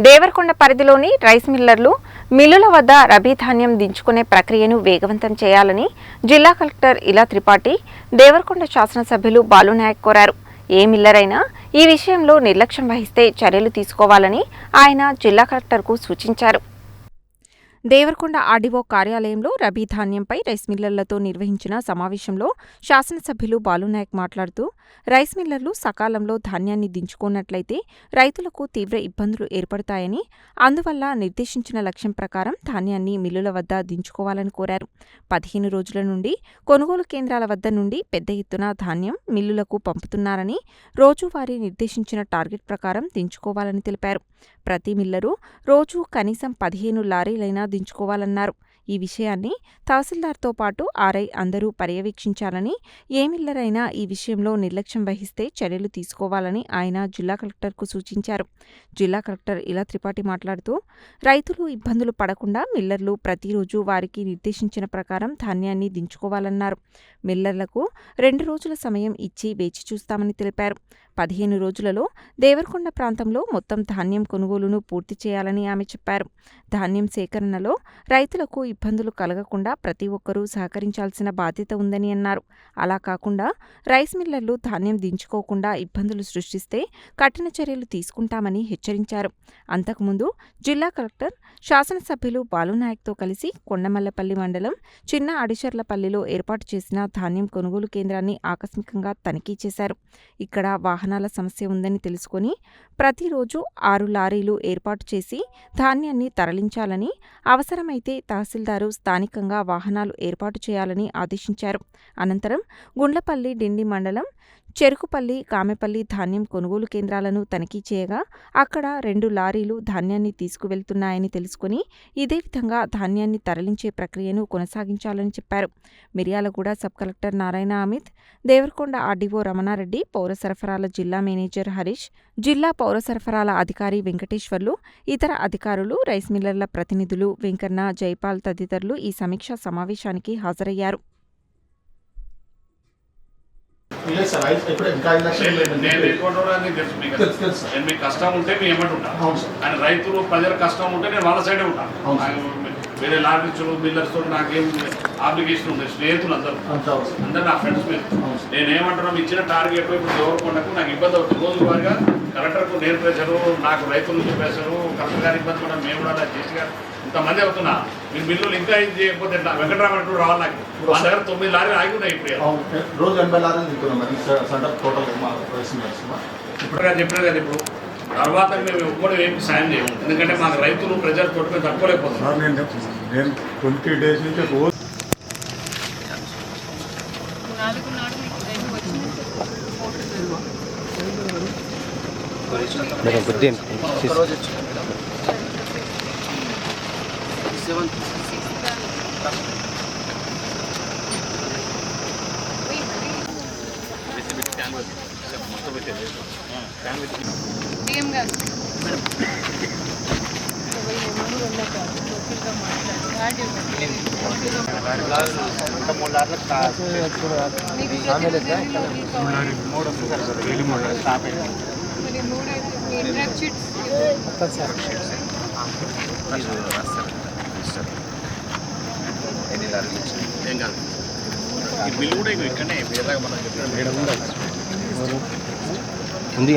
దేవరకొండ పరిధిలోని రైస్ మిల్లుల వద్ద రబీ ధాన్యం దించుకునే ప్రక్రియను వేగవంతం చేయాలని జిల్లా కలెక్టర్ ఇలా త్రిపాఠి దేవరకొండ శాసనసభ్యులు బాలునాయక్ కోరారు. ఏ మిల్లరైనా ఈ విషయంలో నిర్లక్ష్యం వహిస్తే చర్యలు తీసుకోవాలని ఆయన జిల్లా కలెక్టర్కు సూచించారు. దేవరకొండ ఆర్డీఓ కార్యాలయంలో రబీ ధాన్యంపై రైస్ మిల్లర్లతో నిర్వహించిన సమావేశంలో శాసనసభ్యులు బాలునాయక్ మాట్లాడుతూ, రైస్ మిల్లర్లు సకాలంలో ధాన్యాన్ని దించుకున్నట్లయితే రైతులకు తీవ్ర ఇబ్బందులు ఏర్పడతాయని, అందువల్ల నిర్దేశించిన లక్ష్యం ప్రకారం ధాన్యాన్ని మిల్లుల వద్ద దించుకోవాలని కోరారు. 15 రోజుల నుండి కొనుగోలు కేంద్రాల వద్ద నుండి పెద్ద ఎత్తున ధాన్యం మిల్లులకు పంపుతున్నారని, రోజువారీ నిర్దేశించిన టార్గెట్ ప్రకారం దించుకోవాలని తెలిపారు. ప్రతి మిల్లరు రోజు కనీసం 15 లారీలైనా దించుకోవాలన్నారు. ఈ విషయాన్ని తహసీల్దార్తో పాటు ఆర్ఐ అందరూ పర్యవేక్షించాలని, ఏ మిల్లరైనా ఈ విషయంలో నిర్లక్ష్యం వహిస్తే చర్యలు తీసుకోవాలని ఆయన జిల్లా కలెక్టర్కు సూచించారు. జిల్లా కలెక్టర్ ఇలా త్రిపాఠి మాట్లాడుతూ, రైతులు ఇబ్బందులు పడకుండా మిల్లర్లు ప్రతిరోజు వారికి నిర్దేశించిన ప్రకారం ధాన్యాన్ని దించుకోవాలన్నారు. మిల్లర్లకు 2 రోజుల సమయం ఇచ్చి వేచి చూస్తామని తెలిపారు. 15 రోజులలో దేవరకొండ ప్రాంతంలో మొత్తం ధాన్యం కొనుగోలును పూర్తి చేయాలని ఆమె చెప్పారు. ధాన్యం సేకరణలో రైతులకు ఇబ్బందులు కలగకుండా ప్రతి ఒక్కరూ సహకరించాల్సిన బాధ్యత ఉందని అన్నారు. అలా కాకుండా రైస్ మిల్లర్లు ధాన్యం దించుకోకుండా ఇబ్బందులు సృష్టిస్తే కఠిన చర్యలు తీసుకుంటామని హెచ్చరించారు. అంతకుముందు జిల్లా కలెక్టర్ శాసనసభ్యులు బాలునాయక్తో కలిసి కొండమల్లపల్లి మండలం చిన్న అడిశర్లపల్లిలో ఏర్పాటు చేసిన ధాన్యం కొనుగోలు కేంద్రాన్ని ఆకస్మికంగా తనిఖీ చేశారు. ఇక్కడ వాహనాల సమస్య ఉందని తెలుసుకొని ప్రతిరోజు 6 లారీలు ఏర్పాటు చేసి ధాన్యాన్ని తరలించాలని, అవసరమైతే తహసీల్దారు స్థానికంగా వాహనాలు ఏర్పాటు చేయాలని ఆదేశించారు. అనంతరం గుండ్లపల్లి డిండి మండలం చెరుకుపల్లి, కామెపల్లి ధాన్యం కొనుగోలు కేంద్రాలను తనిఖీ చేయగా అక్కడ 2 లారీలు ధాన్యాన్ని తీసుకువెళ్తున్నాయని తెలుసుకుని ఇదే విధంగా ధాన్యాన్ని తరలించే ప్రక్రియను కొనసాగించాలని చెప్పారు. Miryalaguda sub collector Narayana Amit, Devarakonda RDO Ramana Reddy, పౌర సరఫరాల జిల్లా మేనేజర్ హరీష్, జిల్లా పౌర సరఫరాల అధికారి వెంకటేశ్వర్లు, ఇతర అధికారులు, రైస్ మిల్లర్ల ప్రతినిధులు వెంకన్న, జైపాల్ తదితరులు ఈ సమీక్షా సమావేశానికి హాజరయ్యారు. మీకు కష్టం ఉంటే మీ ఎమ్మటి ఉంటాను, కానీ రైతులు ప్రజల కష్టం ఉంటే నేను వాళ్ళ సైడే ఉంటాను. వేరే లారీలు మిల్లర్స్ నాకేం అప్లికేషన్ ఉంది, స్నేహితులు అందరూ నా ఫ్రెండ్స్ మీద. నేనేమంటున్నాను, ఇచ్చిన టార్గెట్ ఇప్పుడు దేవరకొండకు నాకు ఇబ్బంది అవుతుంది. రోజు వారిగా కలెక్టర్కు నేను ప్రెషరు, నాకు రైతుల నుంచి ప్రెషరు, కలెక్టర్ గారు ఇబ్బంది పడడం, మేము కూడా చేసి గారు ఇంతమంది అవుతున్నా. మీరు బిల్లులు ఇంకా ఇది చేయకపోతే వెంకటరామరెడ్డి రావాలి. నాకు మా దగ్గర 9 లారీలు ఆగి ఉన్నాయి. ఇప్పుడు రోజు 80 లారీలు ఇప్పుడు చెప్పినా కదా, ఇప్పుడు తర్వాత మేము ఎప్పుడు ఏమి సాయం చేయము. ఎందుకంటే మాకు రైతులు ప్రజలు కొట్టుకొని తట్టుకోలేకపోతున్నారు. నేను 20 డేస్ నుంచి రోజు ఏం కాదు, ఈ బిల్లు కూడా ఇక్కడనే వేరేలాగా మనం చెప్పిన ఉంది.